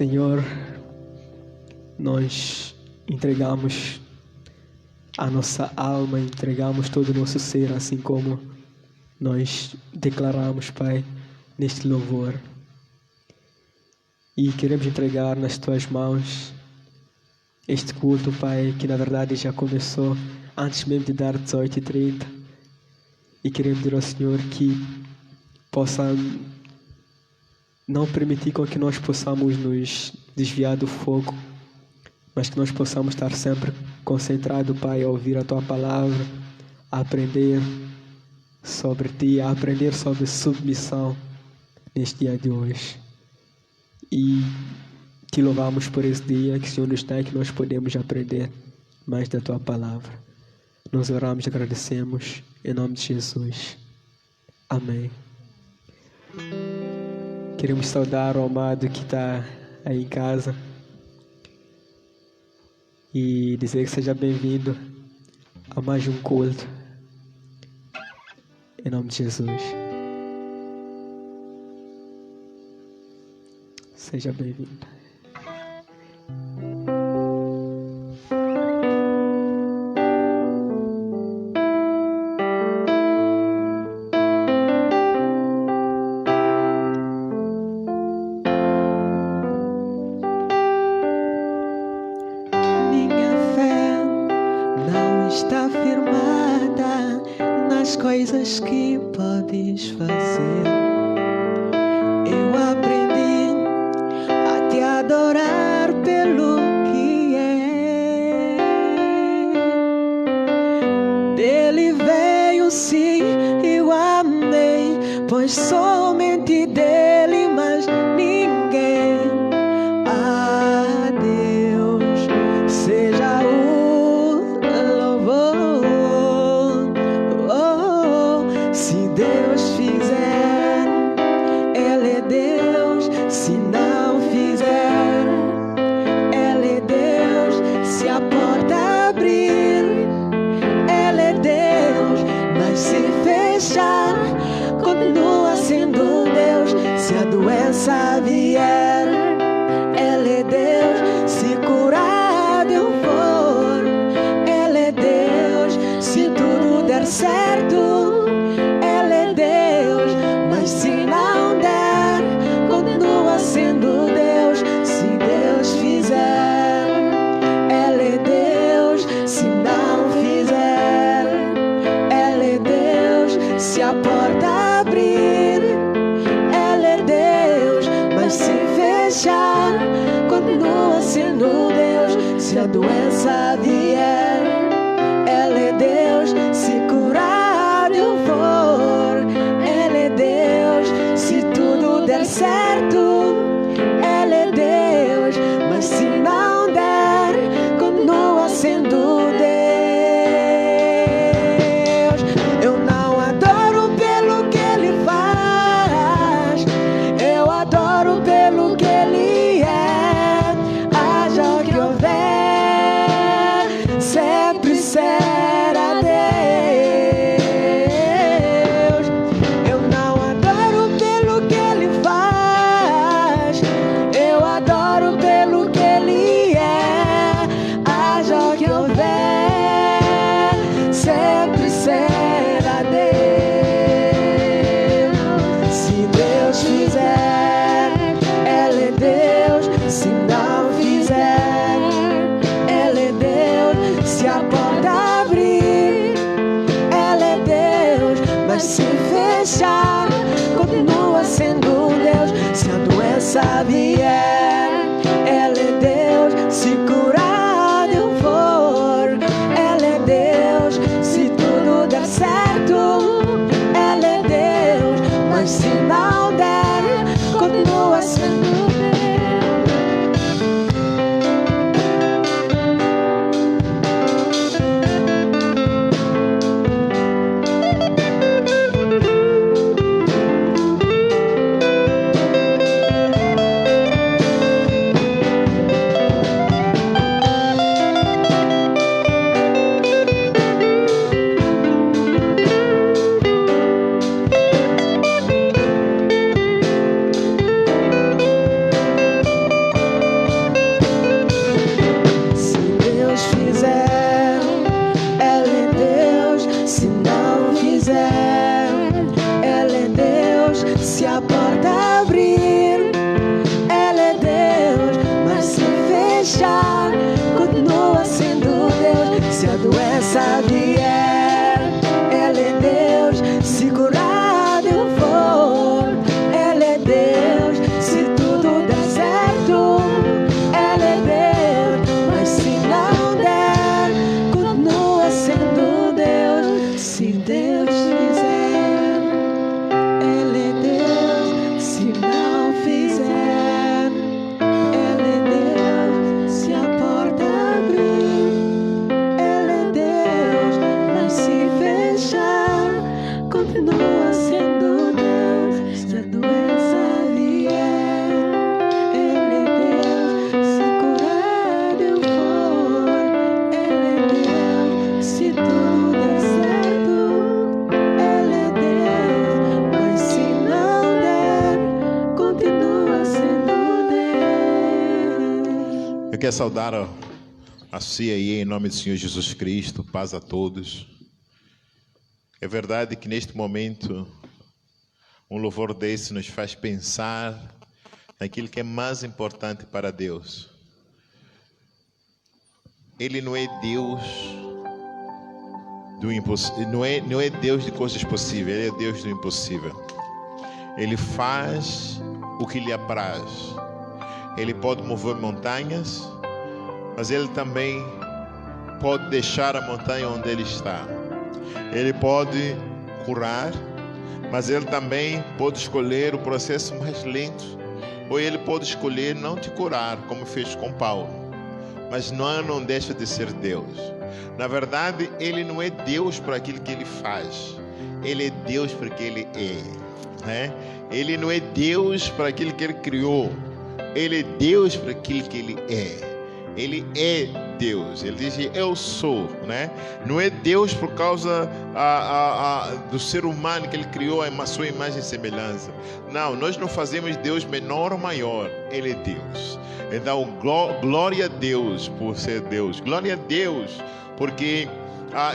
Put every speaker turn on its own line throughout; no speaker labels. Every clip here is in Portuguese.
Senhor, nós entregamos a nossa alma, entregamos todo o nosso ser, assim como nós declaramos, Pai, neste louvor. E queremos entregar nas Tuas mãos este culto, Pai, que na verdade já começou antes mesmo de dar 18h30. E queremos pedir ao Senhor que possa não permitir com que nós possamos nos desviar do foco, mas que nós possamos estar sempre concentrados, Pai, a ouvir a Tua palavra, a aprender sobre Ti, a aprender sobre submissão neste dia de hoje. E Te louvamos por esse dia que o Senhor nos dá e que nós podemos aprender mais da Tua palavra. Nós oramos e agradecemos em nome de Jesus. Amém. Queremos saudar o amado que está aí em casa e dizer que seja bem-vindo a mais um culto. Em nome de Jesus. Seja bem-vindo.
Coisas que podes fazer. Eu aprendi a te adorar pelo que é. Dele veio sim, eu amei, pois somente dele, mas ninguém. A Deus seja o louvor. Se Deus fizer, Ele é Deus. Se não fizer, Ele é Deus. Se a porta abrir, Ele é Deus. Mas se fechar, continua sendo Deus. Se a doença vier, Ele é Deus. Se curado eu for, Ele é Deus. Se tudo der certo, se não der, continua sendo Deus. Se Deus fizer, Ele é Deus. Se não fizer, Ele é Deus. Se a porta abrir, Ele é Deus. Mas se fechar, continua sendo Deus. Se a doença vier, Ele é Deus. Se curado eu for, Ele é Deus. Se tudo der certo, Ele é Deus. Mas se não der, continua sendo Deus. Eu não adoro pelo que Ele faz, eu adoro pelo que Ele é. Haja o que houver, sempre será Deus. Se fechar, continua sendo Deus. Se a doença vier, Ele é Deus. Se curado eu for, Ele é Deus. Se tudo der certo, Ele é Deus. Mas se não der, continua sendo Deus.
queria saudar a si aí, em nome do Senhor Jesus Cristo, paz a todos. É verdade que neste momento, um louvor desse nos faz pensar naquilo que é mais importante para Deus. Ele não é Deus do impossível, não é Deus de coisas possíveis, Ele é Deus do impossível. Ele faz o que lhe apraz. Ele pode mover montanhas, mas Ele também pode deixar a montanha onde Ele está. Ele pode curar, mas Ele também pode escolher o processo mais lento. Ou Ele pode escolher não te curar, como fez com Paulo. Mas não deixa de ser Deus. Na verdade, Ele não é Deus por aquilo que Ele faz. Ele é Deus porque Ele é, né? Ele não é Deus por aquilo que Ele criou. Ele é Deus por aquilo que Ele é. Ele é Deus. Ele diz, eu sou, né? Não é Deus por causa do ser humano que Ele criou a sua imagem e semelhança. Não, nós não fazemos Deus menor ou maior. Ele é Deus. Então, glória a Deus por ser Deus. Glória a Deus porque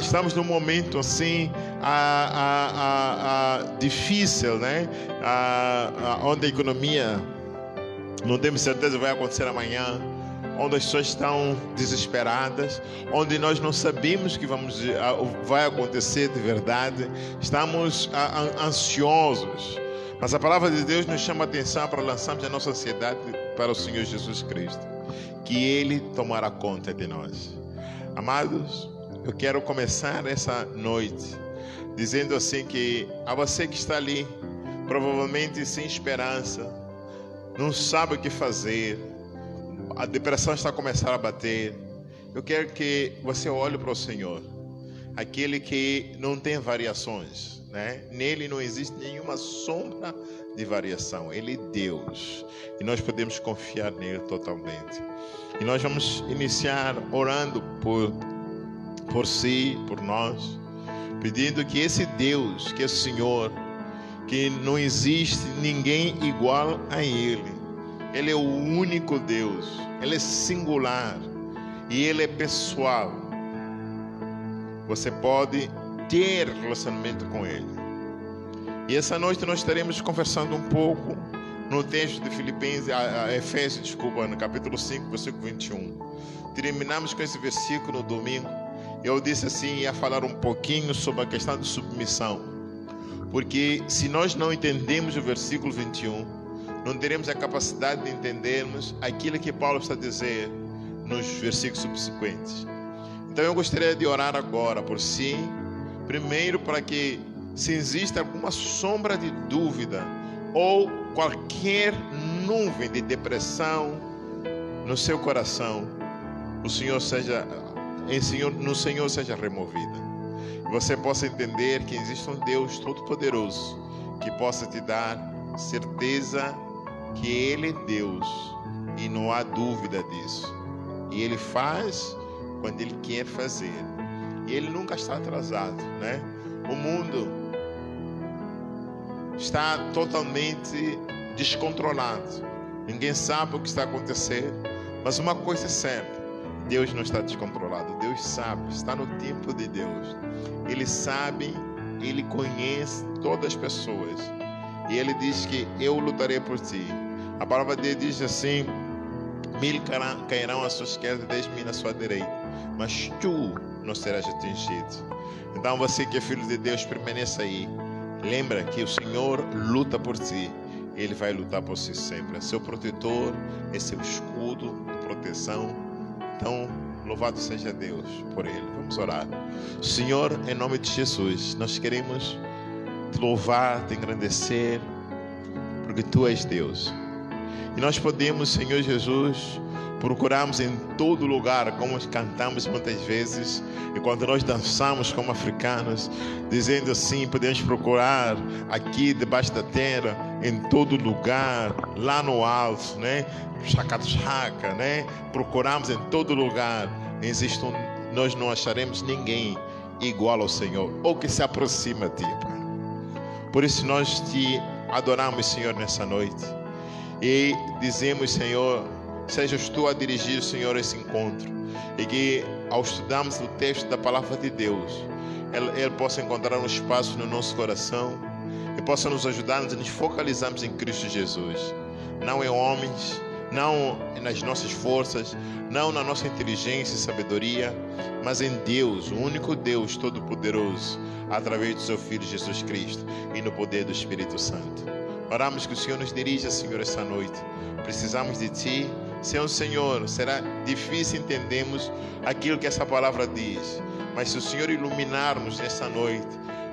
estamos num momento assim difícil, né? Onde a economia não temos certeza vai acontecer amanhã, onde as pessoas estão desesperadas, onde nós não sabemos o que vai acontecer de verdade, estamos ansiosos. Mas a palavra de Deus nos chama a atenção para lançarmos a nossa ansiedade para o Senhor Jesus Cristo, que Ele tomará conta de nós. Amados, eu quero começar essa noite dizendo assim que a você que está ali, provavelmente sem esperança, não sabe o que fazer, a depressão está a começar a bater, eu quero que você olhe para o Senhor, aquele que não tem variações, né? Nele não existe nenhuma sombra de variação. Ele é Deus e nós podemos confiar nele totalmente. E nós vamos iniciar orando por si, por nós, pedindo que esse Deus, que é o Senhor, que não existe ninguém igual a Ele. Ele é o único Deus, Ele é singular e Ele é pessoal. Você pode ter relacionamento com Ele. E essa noite nós estaremos conversando um pouco no texto de Efésios, no capítulo 5, versículo 21. Terminamos com esse versículo no domingo. Eu disse assim, ia falar um pouquinho sobre a questão de submissão. Porque se nós não entendemos o versículo 21, não teremos a capacidade de entendermos aquilo que Paulo está a dizer nos versículos subsequentes. Então eu gostaria de orar agora por si, primeiro para que, se existe alguma sombra de dúvida ou qualquer nuvem de depressão no seu coração, no Senhor seja removida. E você possa entender que existe um Deus Todo-Poderoso que possa te dar certeza que Ele é Deus e não há dúvida disso. E Ele faz quando Ele quer fazer. E Ele nunca está atrasado, né? O mundo está totalmente descontrolado. Ninguém sabe o que está acontecendo. Mas uma coisa é certa: Deus não está descontrolado. Deus sabe, está no tempo de Deus. Ele sabe, Ele conhece todas as pessoas. E Ele diz que eu lutarei por ti. A palavra dele diz assim: 1000 cairão à sua esquerda, 10.000 à sua direita, mas tu não serás atingido. Então você que é filho de Deus, permaneça aí. Lembra que o Senhor luta por ti. Ele vai lutar por si sempre. É seu protetor, é seu escudo de proteção. Então, louvado seja Deus por Ele. Vamos orar. Senhor, em nome de Jesus, nós queremos te louvar, te engrandecer, porque Tu és Deus. E nós podemos, Senhor Jesus, procurarmos em todo lugar, como cantamos muitas vezes, e quando nós dançamos como africanos, dizendo assim, podemos procurar aqui debaixo da terra, em todo lugar, lá no alto, né? Chaca, né? Procuramos em todo lugar, nós não acharemos ninguém igual ao Senhor, ou que se aproxima de Ti, Pai. Por isso nós Te adoramos, Senhor, nessa noite, e dizemos, Senhor, sejas tu a dirigir, Senhor, esse encontro. E que ao estudarmos o texto da palavra de Deus, ele possa encontrar um espaço no nosso coração e possa nos ajudar a nos focalizarmos em Cristo Jesus. Não em homens, não nas nossas forças, não na nossa inteligência e sabedoria, mas em Deus, o único Deus Todo-Poderoso, através do seu Filho Jesus Cristo e no poder do Espírito Santo. Oramos que o Senhor nos dirija, Senhor, esta noite. Precisamos de Ti. Sem o Senhor, será difícil entendermos aquilo que essa palavra diz. Mas se o Senhor iluminar-nos nesta noite,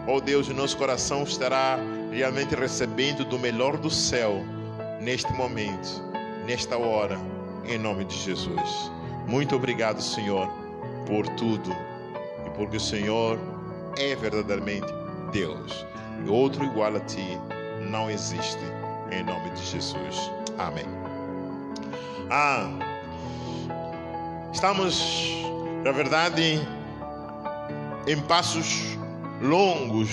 oh Deus, o nosso coração estará realmente recebendo do melhor do céu, neste momento, nesta hora, em nome de Jesus. Muito obrigado, Senhor, por tudo e porque o Senhor é verdadeiramente Deus. E outro igual a Ti não existe, em nome de Jesus. Amém. Estamos, na verdade, em passos longos,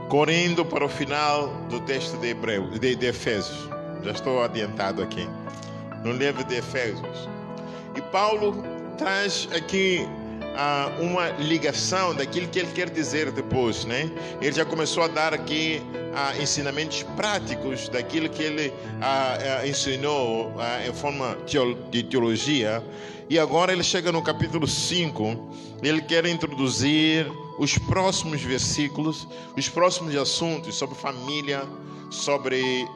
correndo para o final do texto de Efésios. Já estou adiantado aqui, no livro de Efésios. E Paulo traz aqui uma ligação daquilo que ele quer dizer depois, né? Ele já começou a dar aqui ensinamentos práticos daquilo que ele ensinou em forma de teologia. E agora ele chega no capítulo 5, ele quer introduzir os próximos versículos, os próximos assuntos sobre família, sobre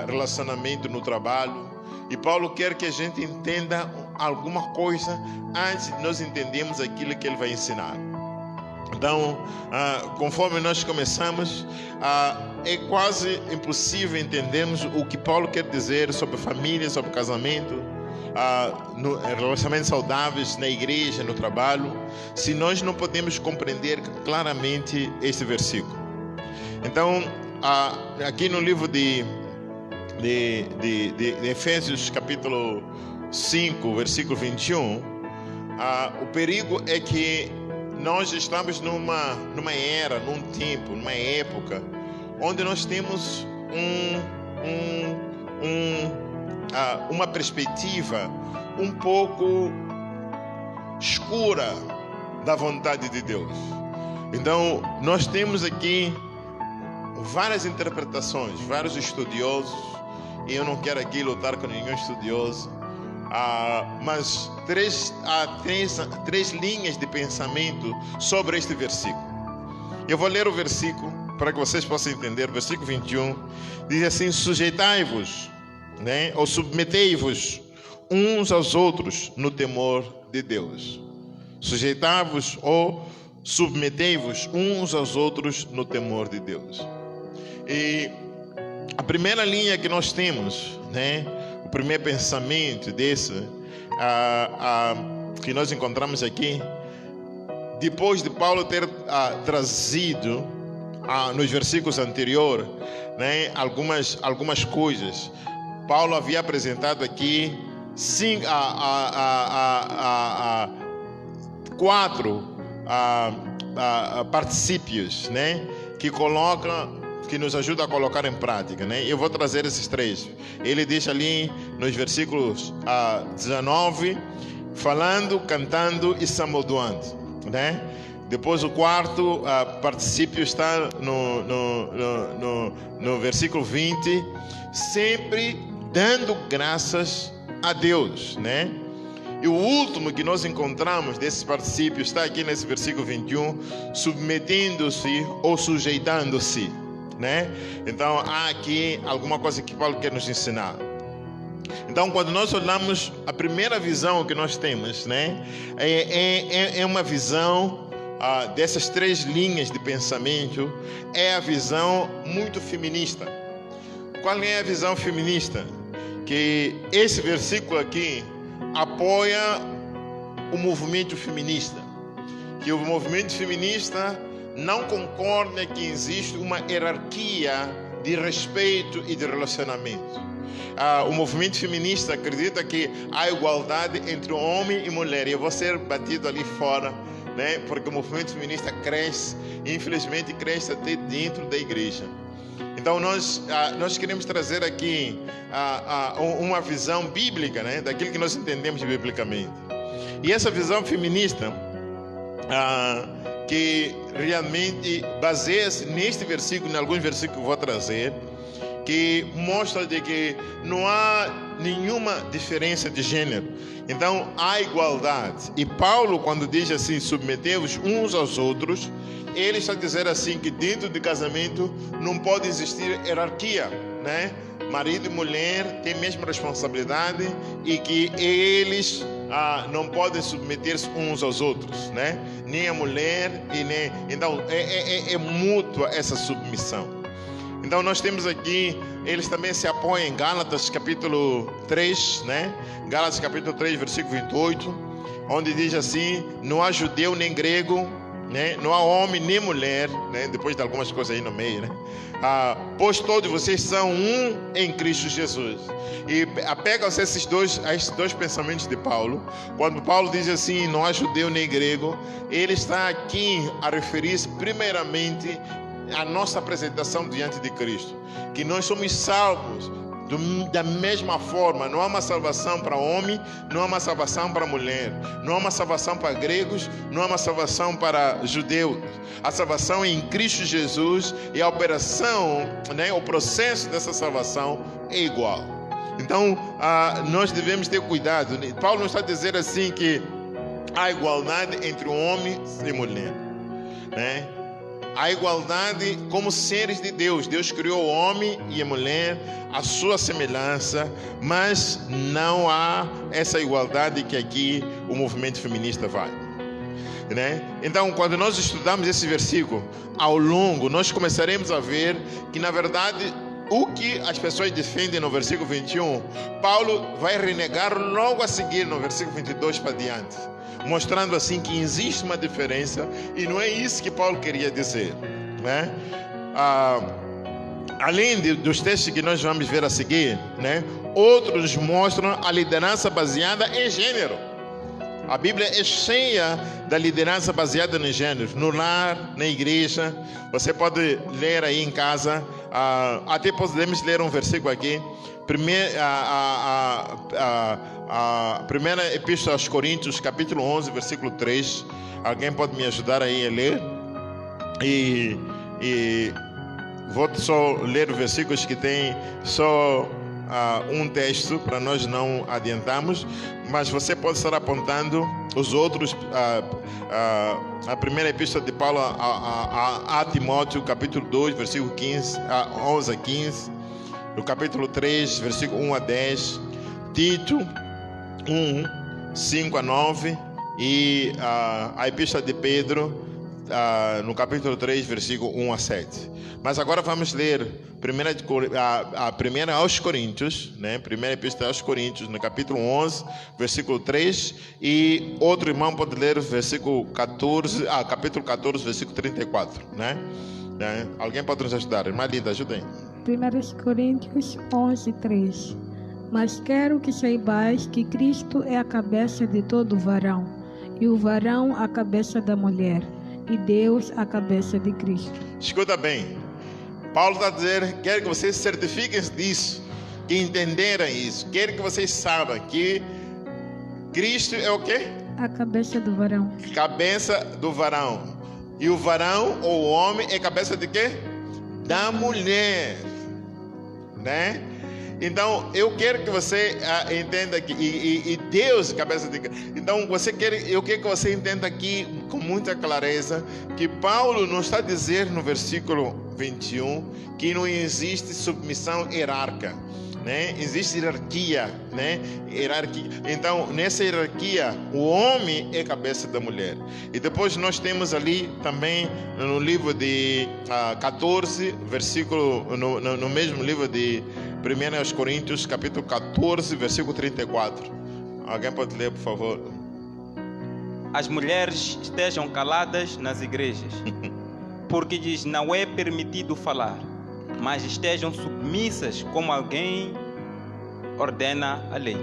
relacionamento no trabalho. E Paulo quer que a gente entenda alguma coisa antes de nós entendermos aquilo que ele vai ensinar. Então, conforme nós começamos, é quase impossível entendermos o que Paulo quer dizer sobre família, sobre casamento, relacionamentos saudáveis na igreja, no trabalho, se nós não podemos compreender claramente este versículo. Então, aqui no livro de Efésios capítulo 5, versículo 21, o perigo é que nós estamos numa era, num tempo, numa época onde nós temos uma perspectiva um pouco escura da vontade de Deus. Então, nós temos aqui várias interpretações, vários estudiosos, e eu não quero aqui lutar com nenhum estudioso, mas três linhas de pensamento sobre este versículo. Eu vou ler o versículo para que vocês possam entender. O versículo 21 diz assim: sujeitai-vos, né, ou submetei-vos uns aos outros no temor de Deus. Sujeitai-vos ou submetei-vos uns aos outros no temor de Deus. E a primeira linha que nós temos, né, o primeiro pensamento desse, que nós encontramos aqui, depois de Paulo ter trazido nos versículos anteriores, né, algumas coisas. Paulo havia apresentado aqui quatro particípios, né, que nos ajuda a colocar em prática, né? Eu vou trazer esses três. Ele diz ali nos versículos 19, falando, cantando e salmodiando, né? Depois o quarto particípio está no versículo 20, sempre dando graças a Deus, né? E o último que nós encontramos desses particípios está aqui nesse versículo 21, submetendo-se ou sujeitando-se, né? Então há aqui alguma coisa que Paulo quer nos ensinar. Então, quando nós olhamos a primeira visão que nós temos, né, é uma visão dessas três linhas de pensamento, é a visão muito feminista. Qual é a visão feminista? Que esse versículo aqui apoia o movimento feminista, que o movimento feminista não concorda que existe uma hierarquia de respeito e de relacionamento. O movimento feminista acredita que há igualdade entre homem e mulher. E eu vou ser batido ali fora, né? Porque o movimento feminista cresce, e infelizmente cresce até dentro da igreja. Então nós queremos trazer aqui uma visão bíblica, né, daquilo que nós entendemos biblicamente. E essa visão feminista que realmente baseia-se neste versículo, em alguns versículos que eu vou trazer, que mostra de que não há nenhuma diferença de gênero. Então há igualdade. E Paulo, quando diz assim, submetei-vos uns aos outros, ele está dizendo assim que dentro de casamento não pode existir hierarquia, né? Marido e mulher têm a mesma responsabilidade e que eles não podem submeter-se uns aos outros, né? Nem a mulher e nem... Então é mútua essa submissão. Então nós temos aqui, eles também se apoiam em Gálatas capítulo 3, né? Gálatas capítulo 3, versículo 28, onde diz assim: não há judeu nem grego, né? Não há homem nem mulher, né? Depois de algumas coisas aí no meio, né? Pois todos vocês são um em Cristo Jesus. E apegam-se a esses dois pensamentos de Paulo. Quando Paulo diz assim, não há judeu nem grego, ele está aqui a referir-se primeiramente a nossa apresentação diante de Cristo, que nós somos salvos da mesma forma. Não há uma salvação para homem, não há uma salvação para mulher, não há uma salvação para gregos, não há uma salvação para judeus. A salvação é em Cristo Jesus e a operação, né, o processo dessa salvação é igual. Então nós devemos ter cuidado. Paulo não está dizendo assim que há igualdade entre homem e mulher, né? A igualdade como seres de Deus. Deus criou o homem e a mulher à sua semelhança, mas não há essa igualdade que aqui o movimento feminista vai, né? Então, quando nós estudamos esse versículo ao longo, nós começaremos a ver que, na verdade, o que as pessoas defendem no versículo 21, Paulo vai renegar logo a seguir no versículo 22 para diante, mostrando assim que existe uma diferença e não é isso que Paulo queria dizer, né? Além dos textos que nós vamos ver a seguir, né, outros mostram a liderança baseada em gênero. A Bíblia é cheia da liderança baseada no gênero, no lar, na igreja. Você pode ler aí em casa. Até podemos ler um versículo aqui. Primeira Epístola aos Coríntios, capítulo 11, versículo 3. Alguém pode me ajudar aí a ler? E vou só ler os versículos que tem só um texto, para nós não adiantarmos, mas você pode estar apontando os outros. A primeira epístola de Paulo a Timóteo, capítulo 2, versículo 11 a 15, o capítulo 3, versículo 1 a 10, Tito 1, 5 a 9, e a epístola de Pedro, no capítulo 3, versículo 1 a 7. Mas agora vamos ler a primeira aos Coríntios, né? Primeira epístola aos Coríntios, no capítulo 11, versículo 3, e outro irmão pode ler o versículo 14, capítulo 14, versículo 34, né? Alguém pode nos ajudar? Irmã Linda, ajuda aí.
1 Coríntios 11, 3. Mas quero que saibais que Cristo é a cabeça de todo varão, e o varão a cabeça da mulher, e Deus a cabeça de Cristo.
Escuta bem, Paulo está dizendo, quero que vocês certifiquem disso, que entenderam isso, quero que vocês saibam que Cristo é o quê?
A cabeça do varão.
Cabeça do varão. E o varão, ou o homem, é cabeça de quê? Da mulher, né? Então, eu quero que você entenda que e Deus, cabeça de... Então, eu quero que você entenda aqui com muita clareza que Paulo não está dizendo no versículo 21 que não existe submissão hierárquica, né? Existe hierarquia, né? Hierarquia. Então, nessa hierarquia, o homem é cabeça da mulher. E depois nós temos ali também no livro de 14, versículo, no mesmo livro de 1 Coríntios, capítulo 14, versículo 34. Alguém pode ler, por favor?
As mulheres estejam caladas nas igrejas, porque lhes não é permitido falar, mas estejam submissas como alguém ordena a lei.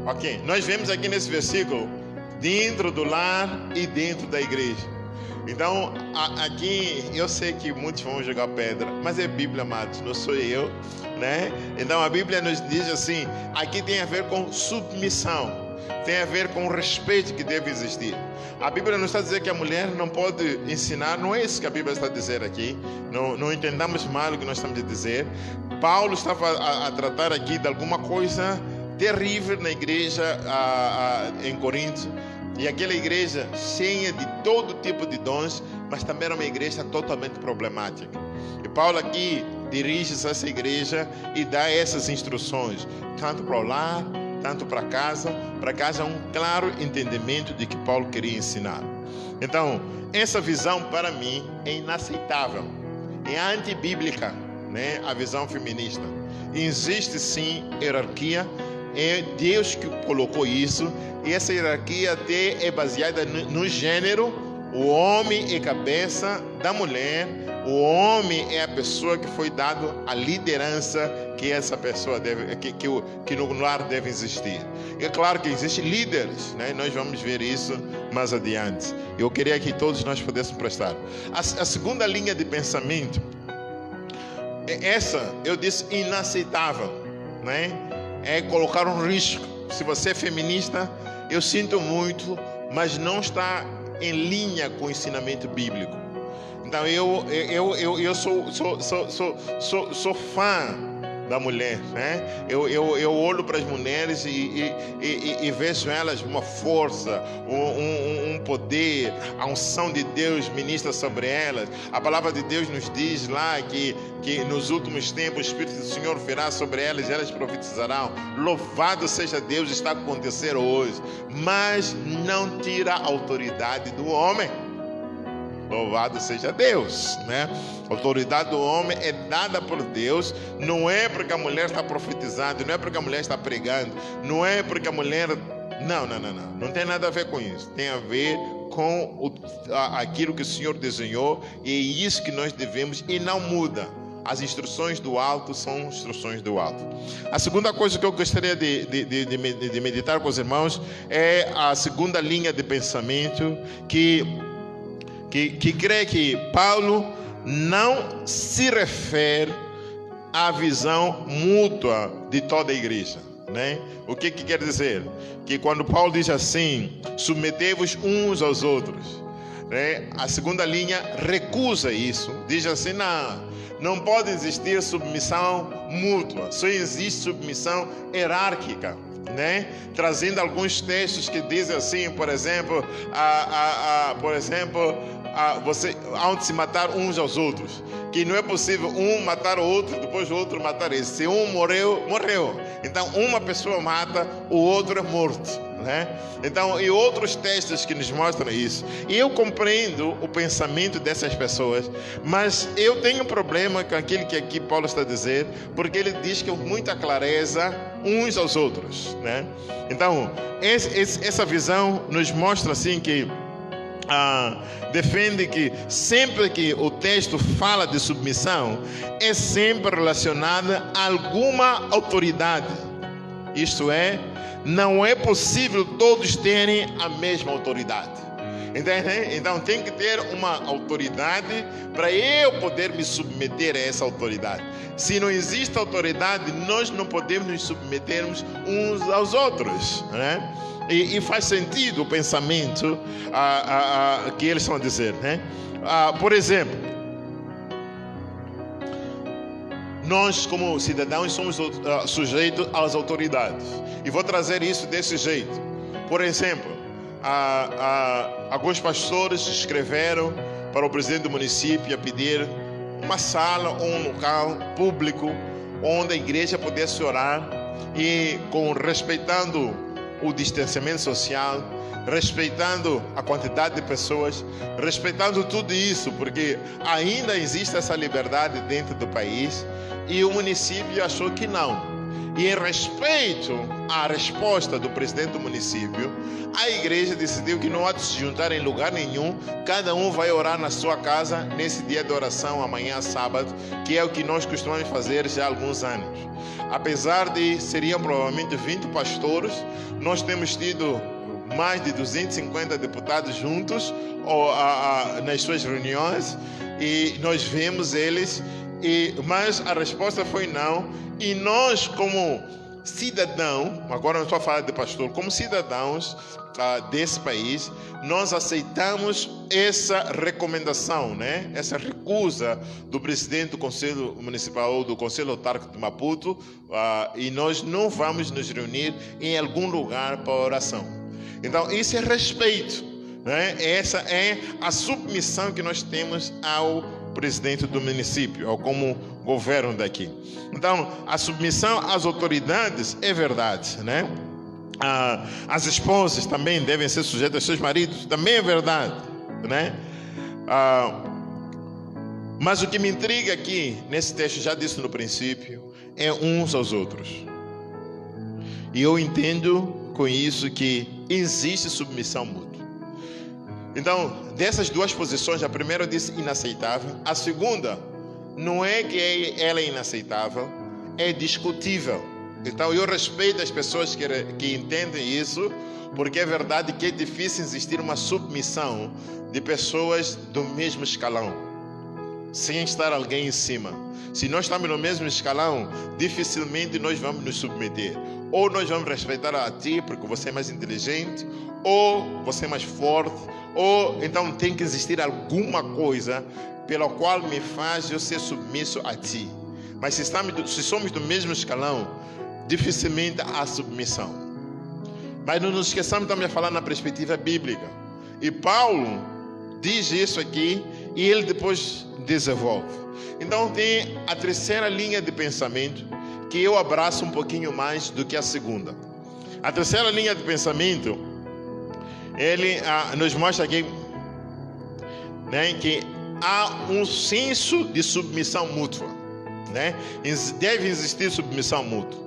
Ok, nós vemos aqui nesse versículo dentro do lar e dentro da igreja. Então, aqui eu sei que muitos vão jogar pedra, mas é Bíblia, amados, não sou eu, né? Então a Bíblia nos diz assim, aqui tem a ver com submissão, tem a ver com o respeito que deve existir. A Bíblia não está a dizer que a mulher não pode ensinar, não é isso que a Bíblia está a dizer aqui, não entendamos mal o que nós estamos a dizer. Paulo estava a tratar aqui de alguma coisa terrível na igreja em Corinto, e aquela igreja cheia de todo tipo de dons, mas também era uma igreja totalmente problemática. E Paulo aqui dirige-se a essa igreja e dá essas instruções, tanto para o lar, tanto para casa que haja um claro entendimento de que Paulo queria ensinar. Então, essa visão para mim é inaceitável, é antibíblica, né? A visão feminista. Existe sim hierarquia, é Deus que colocou isso, e essa hierarquia até é baseada no gênero. O homem é cabeça da mulher, o homem é a pessoa que foi dado a liderança que essa pessoa deve, que no lar deve existir. É claro que existem líderes, né? Nós vamos ver isso mais adiante. Eu queria que todos nós pudéssemos prestar. A segunda linha de pensamento, essa eu disse inaceitável, né? É colocar um risco. Se você é feminista, eu sinto muito, mas não está em linha com o ensinamento bíblico. Então eu sou fã da mulher, né? Eu olho para as mulheres e vejo elas uma força, um poder, a unção de Deus ministra sobre elas. A palavra de Deus nos diz lá que nos últimos tempos o Espírito do Senhor virá sobre elas e elas profetizarão. Louvado seja Deus, está a acontecer hoje, mas não tira a autoridade do homem. Louvado seja Deus, né? A autoridade do homem é dada por Deus. Não é porque a mulher está profetizando, não é porque a mulher está pregando, não é porque a mulher... Não tem nada a ver com isso. Tem a ver com aquilo que o Senhor desenhou, e é isso que nós devemos, e não muda. As instruções do alto são instruções do alto. A segunda coisa que eu gostaria de meditar com os irmãos é a segunda linha de pensamento que crê que Paulo não se refere à visão mútua de toda a igreja, né? O que quer dizer? Que quando Paulo diz assim, submetei-vos uns aos outros, né? A segunda linha recusa isso, diz assim, não pode existir submissão mútua, só existe submissão hierárquica, né? Trazendo alguns textos que dizem assim, por exemplo, você há de se matar uns aos outros, que não é possível um matar o outro, depois o outro matar esse. Se um morreu. Então uma pessoa mata, o outro é morto, né? Então, e outros textos que nos mostram isso. E eu compreendo o pensamento dessas pessoas, mas eu tenho um problema com aquilo que aqui Paulo está a dizer, porque ele diz que com muita clareza uns aos outros, né? Então, essa visão nos mostra assim que defende que sempre que o texto fala de submissão, é sempre relacionada a alguma autoridade. Isto é, não é possível todos terem a mesma autoridade. Entende? Então tem que ter uma autoridade para eu poder me submeter a essa autoridade. Se não existe autoridade, nós não podemos nos submetermos uns aos outros, né? E faz sentido o pensamento que eles estão a dizer, né? Por exemplo, nós como cidadãos somos sujeitos às autoridades. E vou trazer isso desse jeito. Por exemplo, alguns pastores escreveram para o presidente do município a pedir uma sala ou um local público onde a igreja pudesse orar, e respeitando o distanciamento social, respeitando a quantidade de pessoas, respeitando tudo isso, porque ainda existe essa liberdade dentro do país, e o município achou que não. E em respeito à resposta do presidente do município, a igreja decidiu que não há de se juntar em lugar nenhum, cada um vai orar na sua casa nesse dia de oração, amanhã sábado, que é o que nós costumamos fazer já há alguns anos. Apesar de seriam provavelmente 20 pastores, nós temos tido mais de 250 deputados juntos nas suas reuniões, e nós vemos eles, mas a resposta foi não. E nós, como cidadão, agora não estou a falar de pastor, como cidadãos desse país, nós aceitamos essa recomendação, né? Essa recusa do presidente do Conselho Municipal ou do Conselho Autárquico de Maputo, e nós não vamos nos reunir em algum lugar para oração. Então, isso é respeito, né? Essa é a submissão que nós temos ao presidente do município, ou como governo daqui. Então, a submissão às autoridades é verdade, né? As esposas também devem ser sujeitas aos seus maridos, também é verdade, né? Mas o que me intriga aqui nesse texto, já disse no princípio, é uns aos outros. E eu entendo com isso que existe submissão mútua. Então, dessas duas posições, a primeira eu disse inaceitável, a segunda não é que ela é inaceitável, é discutível. Então, eu respeito as pessoas que entendem isso, porque é verdade que é difícil existir uma submissão de pessoas do mesmo escalão, sem estar alguém em cima. Se nós estamos no mesmo escalão, dificilmente nós vamos nos submeter. Ou nós vamos respeitar a ti, porque você é mais inteligente, ou você é mais forte, ou então tem que existir alguma coisa pela qual me faz eu ser submisso a ti. Mas se somos do mesmo escalão, dificilmente há submissão. Mas não nos esqueçamos também de falar na perspectiva bíblica. E Paulo diz isso aqui e ele depois desenvolve. Então tem a terceira linha de pensamento que eu abraço um pouquinho mais do que a segunda. A terceira linha de pensamento, ele nos mostra aqui, né, que há um senso de submissão mútua, né? Deve existir submissão mútua.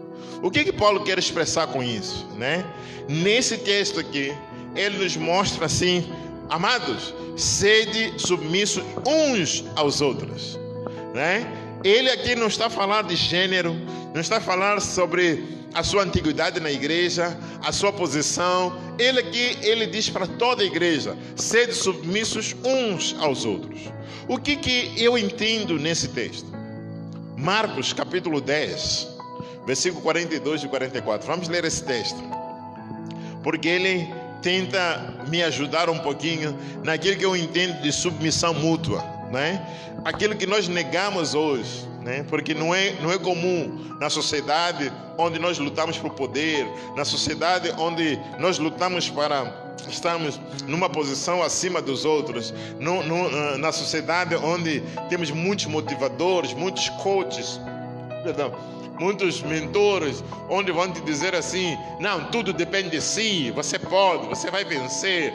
O que Paulo quer expressar com isso, né? Nesse texto aqui, ele nos mostra assim: amados, sede submissos uns aos outros, né? Ele aqui não está falando de gênero, não está falando sobre a sua antiguidade na igreja, a sua posição. Ele aqui, ele diz para toda a igreja: sede submissos uns aos outros. O que eu entendo nesse texto? Marcos capítulo 10, versículo 42 e 44. Vamos ler esse texto, porque ele tenta me ajudar um pouquinho naquilo que eu entendo de submissão mútua, né? Aquilo que nós negamos hoje, né? Porque não é comum na sociedade onde nós lutamos por poder, na sociedade onde nós lutamos para estarmos numa posição acima dos outros, na sociedade onde temos muitos motivadores, muitos coaches, muitos mentores, onde vão te dizer assim: não, tudo depende de si, você pode, você vai vencer,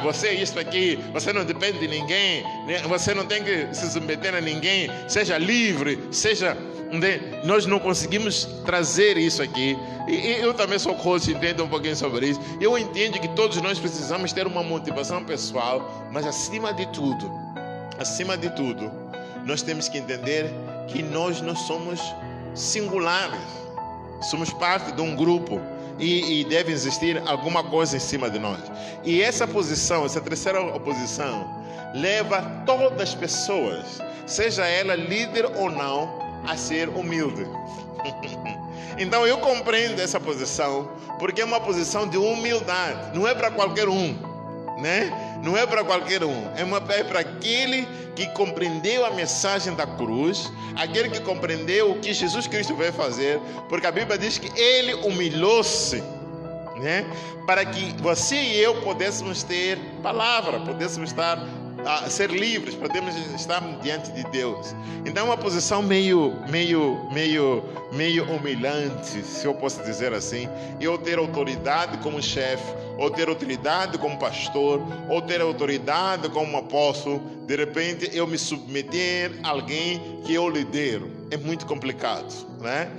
você é isso aqui, você não depende de ninguém, você não tem que se submeter a ninguém, seja livre, seja... Nós não conseguimos trazer isso aqui. E eu também sou coach, entendo um pouquinho sobre isso. Eu entendo que todos nós precisamos ter uma motivação pessoal, mas acima de tudo, nós temos que entender que nós não somos singulares, somos parte de um grupo e deve existir alguma coisa em cima de nós. E essa posição, essa terceira posição, leva todas as pessoas, seja ela líder ou não, a ser humilde. Então eu compreendo essa posição, porque é uma posição de humildade. Não é para qualquer um, né? Não é para qualquer um. É para aquele que compreendeu a mensagem da cruz, aquele que compreendeu o que Jesus Cristo veio fazer, porque a Bíblia diz que ele humilhou-se, né? Para que você e eu pudéssemos ter palavra, pudéssemos ser livres, podemos estar diante de Deus. Então é uma posição meio humilhante, se eu posso dizer assim. Eu ter autoridade como chefe, ou ter autoridade como pastor, ou ter autoridade como apóstolo, de repente eu me submeter a alguém que eu lidero. É muito complicado, né?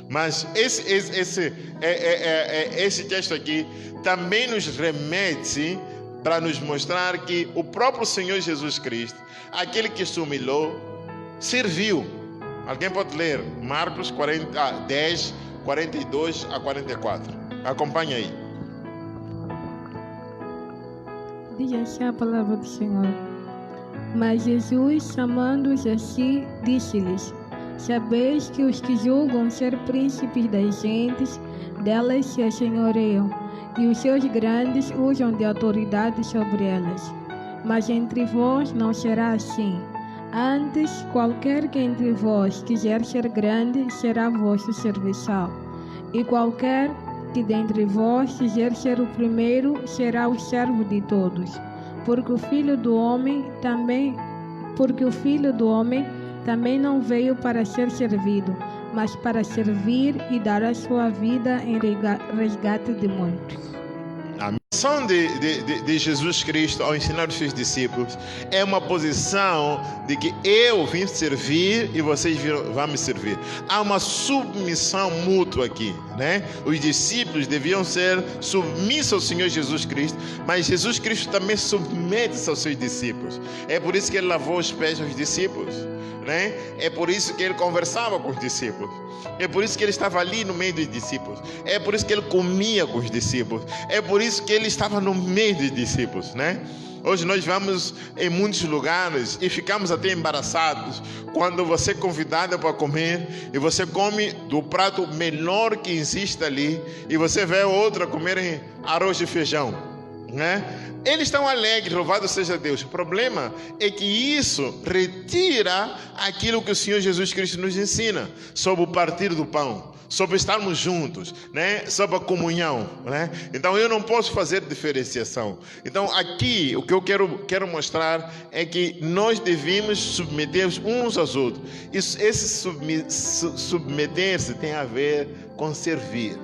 Mas esse texto aqui também nos remete para nos mostrar que o próprio Senhor Jesus Cristo, aquele que se humilhou, serviu. Alguém pode ler Marcos 10, 42 a 44. Acompanhe aí.
Diz assim a palavra do Senhor. Mas Jesus, chamando-os a si, disse-lhes: sabeis que os que julgam ser príncipes das gentes, delas se assenhoreiam, e os seus grandes usam de autoridade sobre elas. Mas entre vós não será assim. Antes, qualquer que entre vós quiser ser grande, será vosso serviçal. E qualquer que dentre vós quiser ser o primeiro, será o servo de todos. Porque o Filho do Homem também não veio para ser servido, mas para servir e dar a sua vida em resgate de muitos.
A missão de Jesus Cristo ao ensinar os seus discípulos é uma posição de que eu vim servir e vocês vão me servir. Há uma submissão mútua aqui, né? Os discípulos deviam ser submissos ao Senhor Jesus Cristo, mas Jesus Cristo também submete-se aos seus discípulos. É por isso que ele lavou os pés aos discípulos, né? É por isso que ele conversava com os discípulos. É por isso que ele estava ali no meio dos discípulos. É por isso que ele comia com os discípulos. É por isso que ele estava no meio dos discípulos, né? Hoje nós vamos em muitos lugares e ficamos até embaraçados quando você é convidado para comer e você come do prato melhor que existe ali e você vê outro comer arroz e feijão, né? Eles estão alegres, louvado seja Deus. O problema é que isso retira aquilo que o Senhor Jesus Cristo nos ensina sobre o partir do pão, sobre estarmos juntos, né? Sobre a comunhão, né? Então eu não posso fazer diferenciação. Então aqui o que eu quero mostrar é que nós devemos submeter uns aos outros. Esse submeter-se tem a ver com servir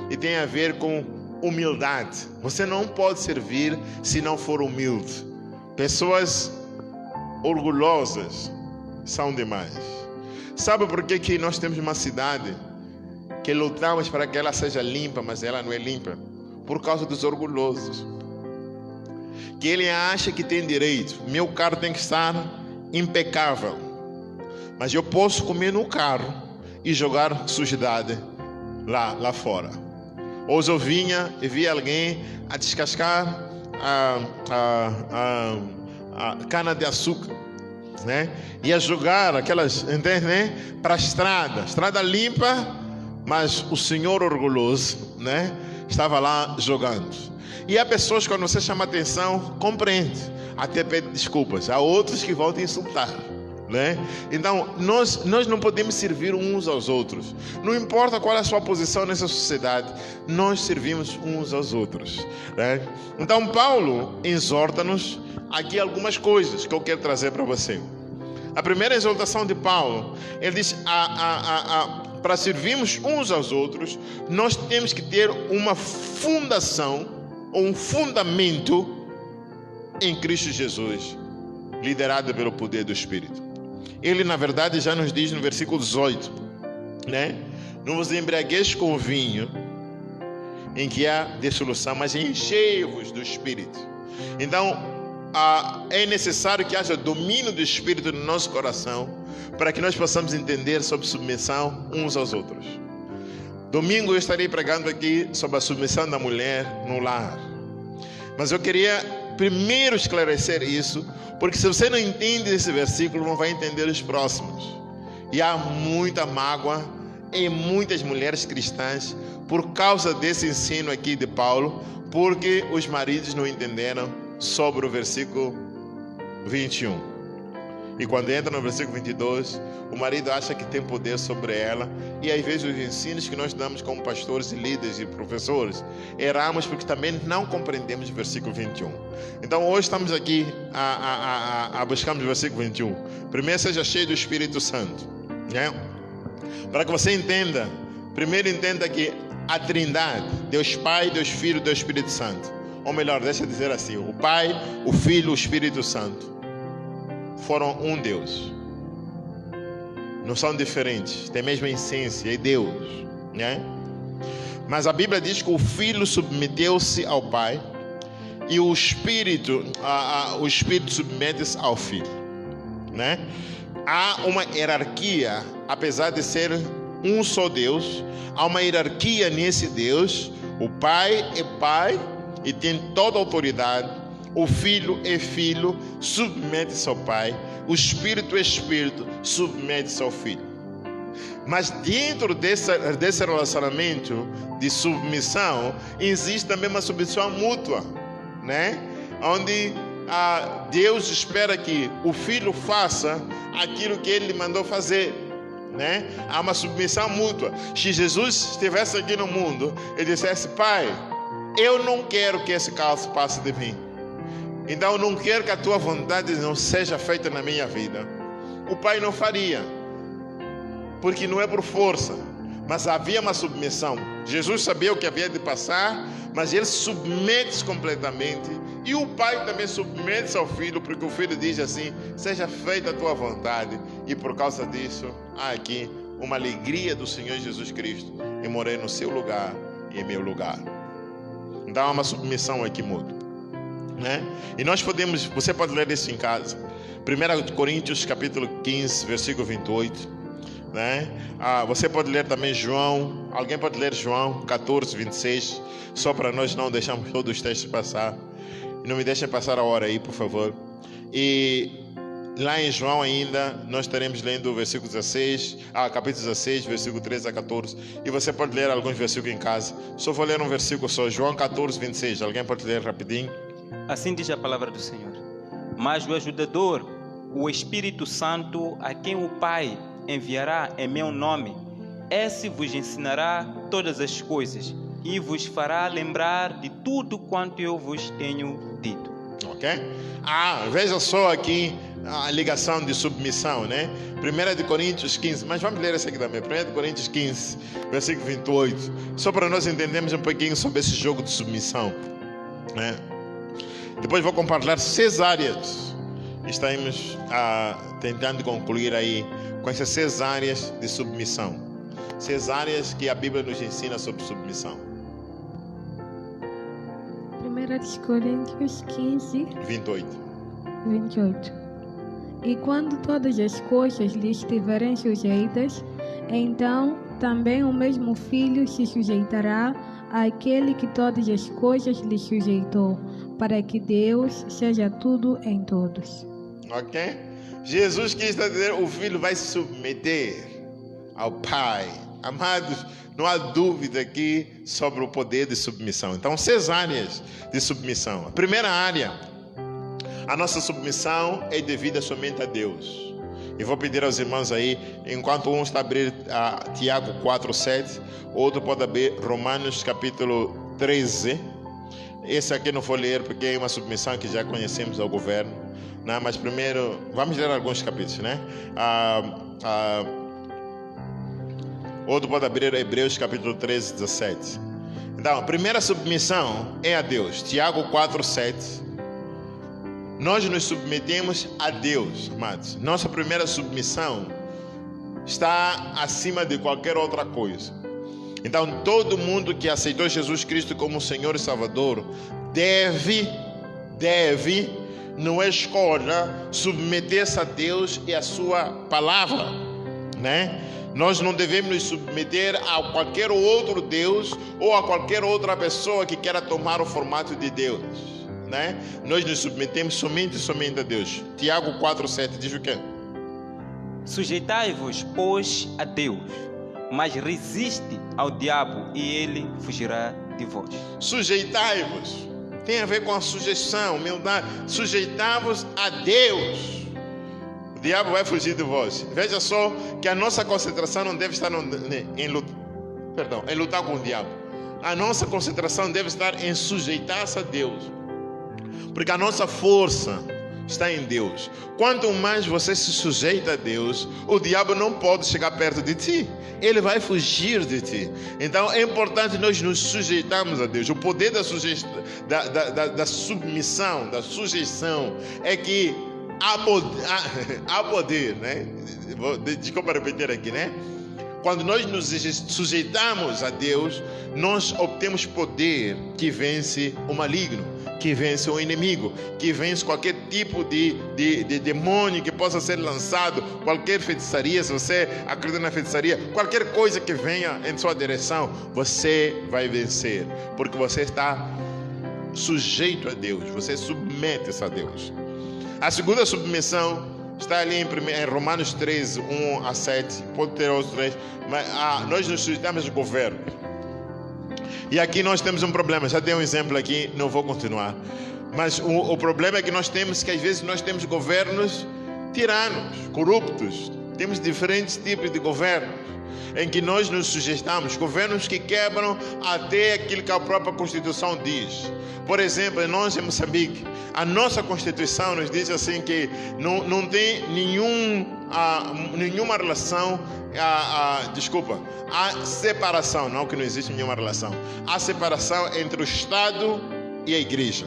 e tem a ver com humildade. Você não pode servir se não for humilde. Pessoas orgulhosas são demais. Sabe por que nós temos uma cidade que lutamos para que ela seja limpa, mas ela não é limpa? Por causa dos orgulhosos. Que ele acha que tem direito. Meu carro tem que estar impecável, mas eu posso comer no carro e jogar sujidade lá fora. Hoje eu vinha e vi alguém a descascar a cana de açúcar, né? Ia jogar aquelas, entende, né? Para a estrada limpa, mas o senhor orgulhoso, né? Estava lá jogando. E há pessoas, quando você chama atenção, compreende, até pede desculpas. Há outros que vão te insultar, né? Então nós não podemos servir uns aos outros. Não importa qual é a sua posição nessa sociedade, nós servimos uns aos outros, né? Então Paulo exorta-nos aqui algumas coisas que eu quero trazer para você. A primeira exortação de Paulo, ele diz: para servirmos uns aos outros, nós temos que ter uma fundação, ou um fundamento em Cristo Jesus, liderado pelo poder do Espírito. Ele, na verdade, já nos diz no versículo 18, né? Não vos embriagueis com o vinho, em que há dissolução, mas enchei-vos do Espírito. Então, é necessário que haja domínio do Espírito no nosso coração, para que nós possamos entender sobre submissão uns aos outros. Domingo eu estarei pregando aqui sobre a submissão da mulher no lar. Mas eu queria primeiro esclarecer isso, porque se você não entende esse versículo, não vai entender os próximos. E há muita mágoa em muitas mulheres cristãs por causa desse ensino aqui de Paulo, porque os maridos não entenderam sobre o versículo 21. E quando entra no versículo 22, o marido acha que tem poder sobre ela, e às vezes os ensinos que nós damos como pastores e líderes e professores, erramos porque também não compreendemos o versículo 21. Então hoje estamos aqui a buscarmos o versículo 21. Primeiro, seja cheio do Espírito Santo, né? Para que você entenda, primeiro entenda que a Trindade, Deus Pai, Deus Filho, Deus Espírito Santo, ou melhor, deixa eu dizer assim, o Pai, o Filho, o Espírito Santo foram um Deus. Não são diferentes, têm a mesma essência, é Deus, né? Mas a Bíblia diz que o Filho submeteu-se ao Pai e o Espírito submete-se ao Filho, né? Há uma hierarquia, apesar de ser um só Deus, há uma hierarquia nesse Deus. O Pai é Pai e tem toda a autoridade. O filho é filho, submete-se ao pai. O espírito é espírito, submete-se ao filho. Mas dentro desse relacionamento de submissão, existe também uma submissão mútua, né? Onde Deus espera que o filho faça aquilo que ele mandou fazer, né? Há uma submissão mútua. Se Jesus estivesse aqui no mundo e dissesse: pai, eu não quero que esse cálice passe de mim, então eu não quero que a tua vontade não seja feita na minha vida, o pai não faria, porque não é por força, mas havia uma submissão. Jesus sabia o que havia de passar, mas ele submete-se completamente. E o pai também submete-se ao filho, porque o filho diz assim: seja feita a tua vontade. E por causa disso, há aqui uma alegria do Senhor Jesus Cristo em morar no seu lugar e em meu lugar. Então há uma submissão aqui mútua, né? E você pode ler isso em casa. 1 Coríntios capítulo 15, versículo 28, né? Você pode ler também João. Alguém pode ler João 14, 26, só para nós não deixarmos todos os textos passar. E não me deixem passar a hora aí, por favor. E lá em João ainda, nós estaremos lendo o versículo 16, capítulo 16, versículo 13 a 14. E você pode ler alguns versículos em casa. Só vou ler um versículo só, João 14, 26. Alguém pode ler rapidinho?
Assim diz a palavra do Senhor. Mas o ajudador, o Espírito Santo, a quem o Pai enviará em meu nome, esse vos ensinará todas as coisas e vos fará lembrar de tudo quanto eu vos tenho dito.
Ok? Veja só aqui a ligação de submissão, né? 1 Coríntios 15, mas vamos ler esse aqui também. 1 Coríntios 15, versículo 28, só para nós entendermos um pouquinho sobre esse jogo de submissão, né? Depois vou compartilhar 6 áreas. Estamos tentando concluir aí com essas 6 áreas de submissão. 6 áreas que a Bíblia nos ensina sobre submissão.
1 Coríntios 15,
28.
28. E quando todas as coisas lhe estiverem sujeitas, então também o mesmo Filho se sujeitará àquele que todas as coisas lhe sujeitou, para que Deus seja tudo em todos.
Ok? Jesus quis dizer: o Filho vai se submeter ao Pai. Amados, não há dúvida aqui sobre o poder de submissão. Então, 6 áreas de submissão. A primeira área, a nossa submissão é devida somente a Deus. E vou pedir aos irmãos aí, enquanto um está abrindo Tiago 4:7, outro pode abrir Romanos capítulo 13. Esse aqui não vou ler porque é uma submissão que já conhecemos ao governo, né? Mas primeiro, vamos ler alguns capítulos, né? Outro pode abrir Hebreus capítulo 13, 17. Então, a primeira submissão é a Deus. Tiago 4:7. Nós nos submetemos a Deus, amados. Nossa primeira submissão está acima de qualquer outra coisa. Então, todo mundo que aceitou Jesus Cristo como Senhor e Salvador deve, não escolha, submeter-se a Deus e a sua palavra, né? Nós não devemos nos submeter a qualquer outro Deus ou a qualquer outra pessoa que queira tomar o formato de Deus, né? Nós nos submetemos somente a Deus. Tiago 4:7 diz o quê?
Sujeitai-vos, pois, a Deus, mas resiste ao diabo e ele fugirá de vós.
Sujeitai-vos tem a ver com a sujeição, humildade. Sujeitai-vos a Deus, o diabo vai fugir de vós. Veja só que a nossa concentração não deve estar em lutar com o diabo. A nossa concentração deve estar em sujeitar-se a Deus, porque a nossa força está em Deus. Quanto mais você se sujeita a Deus, o diabo não pode chegar perto de ti, ele vai fugir de ti. Então é importante nós nos sujeitarmos a Deus. O poder da submissão, da sujeição, é que há poder, né? Desculpa repetir aqui, né? Quando nós nos sujeitamos a Deus, nós obtemos poder que vence o maligno, que vence o inimigo, que vence qualquer tipo de demônio que possa ser lançado, qualquer feitiçaria. Se você acredita na feitiçaria, qualquer coisa que venha em sua direção, você vai vencer, porque você está sujeito a Deus, você submete-se a Deus. A segunda submissão está ali em Romanos 13, 1 a 7, pode ter outros 3, mas nós nos sujeitamos ao governo. E aqui nós temos um problema, já dei um exemplo aqui, não vou continuar. Mas o problema é que às vezes nós temos governos tiranos, corruptos. Temos diferentes tipos de governos em que nós nos sujeitamos, governos que quebram até aquilo que a própria Constituição diz. Por exemplo, nós em Moçambique, a nossa Constituição nos diz assim que não tem nenhuma relação, a separação, não que não existe nenhuma relação, a separação entre o Estado e a Igreja.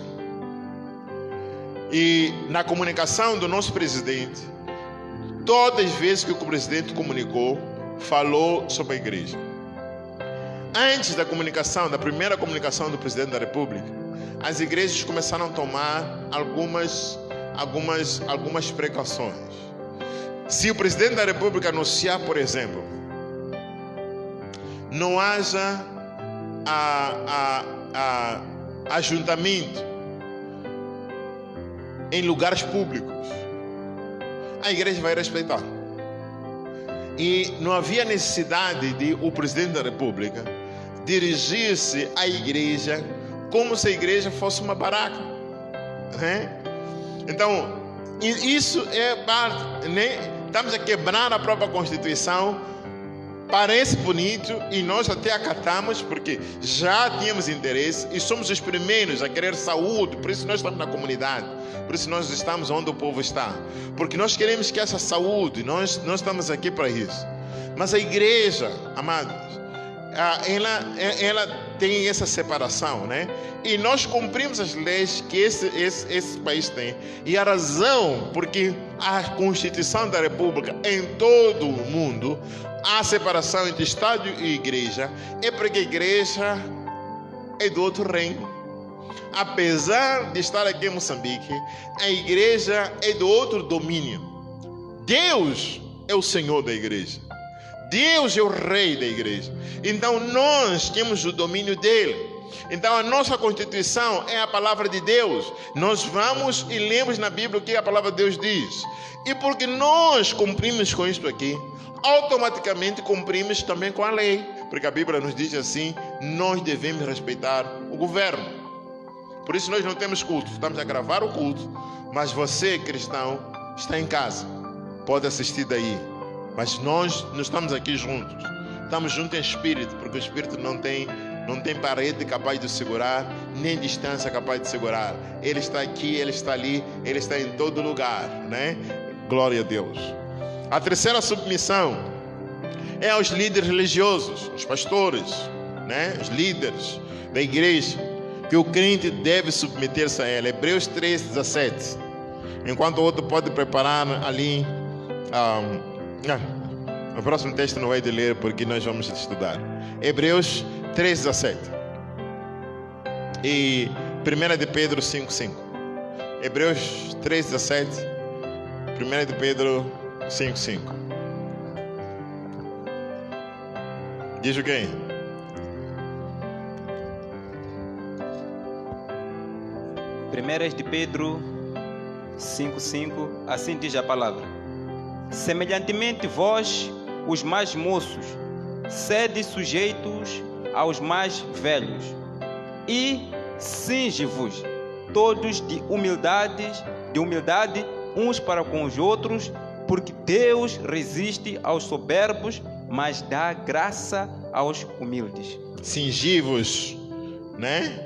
E na comunicação do nosso presidente, todas as vezes que o presidente comunicou, falou sobre a igreja. Antes da primeira comunicação do presidente da República, as igrejas começaram a tomar algumas precauções. Se o presidente da República anunciar, por exemplo, não haja ajuntamento em lugares públicos, a igreja vai respeitar. E não havia necessidade de o presidente da República dirigir-se à igreja como se a igreja fosse uma barraca. Então, isso é parte, né? Estamos a quebrar a própria Constituição. Parece bonito e nós até acatamos porque já tínhamos interesse e somos os primeiros a querer saúde, por isso nós estamos na comunidade, por isso nós estamos onde o povo está, porque nós queremos que essa saúde, nós estamos aqui para isso. Mas a igreja, amados, ela tem essa separação, né? E nós cumprimos as leis que esse país tem. E a razão porque a Constituição da República em todo o mundo há separação entre Estado e igreja é porque a igreja é do outro reino. Apesar de estar aqui em Moçambique, a igreja é do outro domínio. Deus é o Senhor da igreja. Deus é o rei da igreja. Então nós temos o domínio dele. Então a nossa Constituição é a palavra de Deus. Nós vamos e lemos na Bíblia o que a palavra de Deus diz. E porque nós cumprimos com isto aqui, automaticamente cumprimos também com a lei. Porque a Bíblia nos diz assim, nós devemos respeitar o governo. Por isso nós não temos culto, estamos a gravar o culto. Mas você, cristão, está em casa, pode assistir daí. Mas nós não estamos aqui juntos. Estamos juntos em espírito, porque o espírito não tem parede capaz de segurar, nem distância capaz de segurar. Ele está aqui, ele está ali, ele está em todo lugar, né? Glória a Deus. A terceira submissão é aos líderes religiosos, os pastores, né? Os líderes da igreja, que o crente deve submeter-se a ela. Hebreus 3:17. Enquanto o outro pode preparar ali. O próximo texto não vai de ler porque nós vamos estudar. Hebreus 3:17 e 1 de Pedro 5:5. Hebreus 3:17, 1 de Pedro 5:5. Diz o quê?
Primeiras de Pedro 5:5, assim diz a palavra: semelhantemente vós, os mais moços, sede sujeitos aos mais velhos, e cinge-vos todos de humildade uns para com os outros, porque Deus resiste aos soberbos, mas dá graça aos humildes.
Cingi-vos, né?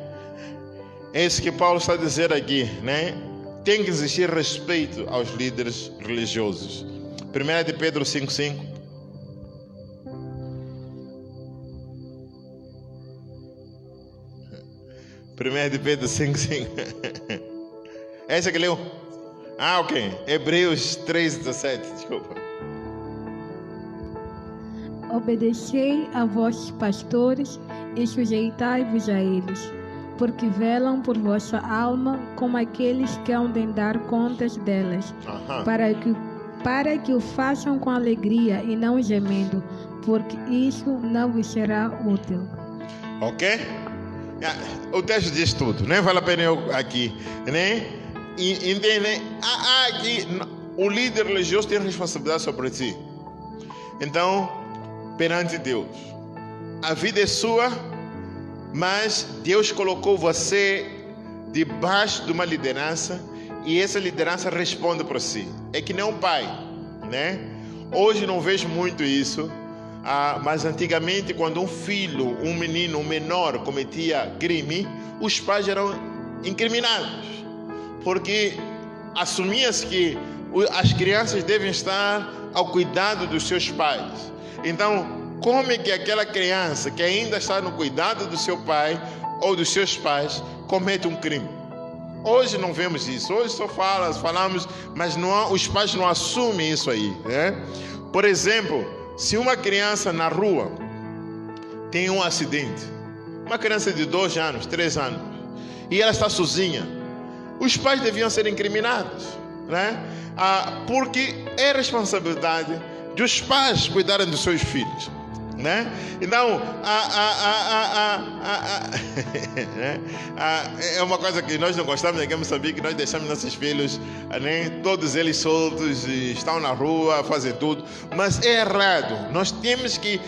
É isso que Paulo está a dizer aqui, né? Tem que existir respeito aos líderes religiosos. 1 de Pedro 5:5. Primeiro de Pedro 5:5. Essa que leu? Ok. Hebreus 3:17. Desculpa.
Obedecei a vossos pastores e sujeitai-vos a eles, porque velam por vossa alma como aqueles que hão de dar contas delas, para que o façam com alegria e não gemendo, porque isso não vos será útil.
Ok? O texto diz tudo, nem vale a pena eu aqui, né? Entendem? Aqui, o líder religioso tem responsabilidade sobre si. Então, perante Deus, a vida é sua, mas Deus colocou você debaixo de uma liderança e essa liderança responde por si. É que nem um pai, né? Hoje não vejo muito isso, mas antigamente, quando um filho, um menino, um menor cometia crime, os pais eram incriminados, porque assumia-se que as crianças devem estar ao cuidado dos seus pais. Então, como é que aquela criança que ainda está no cuidado do seu pai ou dos seus pais comete um crime? Hoje não vemos isso. Hoje só falamos, mas os pais não assumem isso aí, né? Por exemplo, se uma criança na rua tem um acidente, uma criança de 2 anos, 3 anos, e ela está sozinha, os pais deviam ser incriminados, né? Porque é responsabilidade dos pais cuidarem dos seus filhos, né? Então, é uma coisa que nós não gostamos aqui em Moçambique, que nós deixamos nossos filhos, né, todos eles soltos, estão na rua, fazem tudo, mas é errado. Nós temos que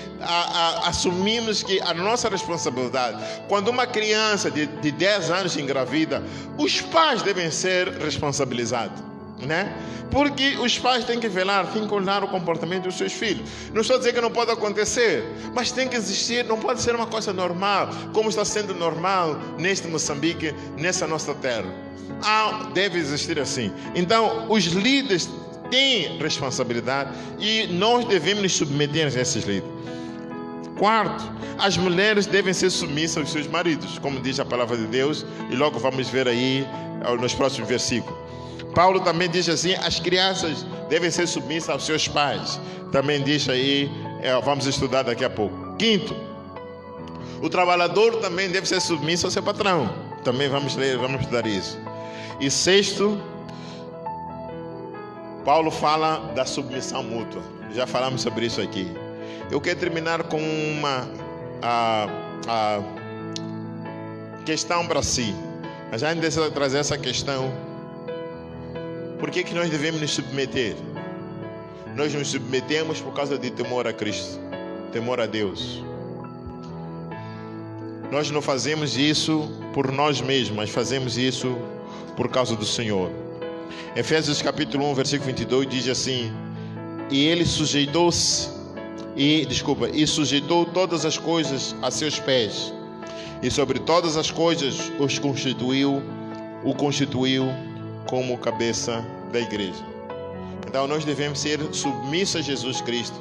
assumirmos que a nossa responsabilidade, quando uma criança de 10 anos engravida, os pais devem ser responsabilizados, né? Porque os pais têm que velar, têm que olhar o comportamento dos seus filhos. Não estou a dizer que não pode acontecer, mas tem que existir, não pode ser uma coisa normal, como está sendo normal neste Moçambique, nessa nossa terra. Deve existir assim. Então, os líderes têm responsabilidade e nós devemos nos submeter a esses líderes. Quarto, as mulheres devem ser submissas aos seus maridos, como diz a palavra de Deus, e logo vamos ver aí nos próximos versículos. Paulo também diz assim: as crianças devem ser submissas aos seus pais. Também diz aí, vamos estudar daqui a pouco. Quinto, o trabalhador também deve ser submisso ao seu patrão. Também vamos estudar isso. E sexto, Paulo fala da submissão mútua. Já falamos sobre isso aqui. Eu quero terminar com uma questão para si. Mas antes de trazer essa questão, por que nós devemos nos submeter? Nós nos submetemos por causa de temor a Cristo, temor a Deus. Nós não fazemos isso por nós mesmos, mas fazemos isso por causa do Senhor. Efésios capítulo 1, versículo 22 diz assim: e ele sujeitou todas as coisas a seus pés, e sobre todas as coisas o constituiu como cabeça da igreja. Então nós devemos ser submissos a Jesus Cristo,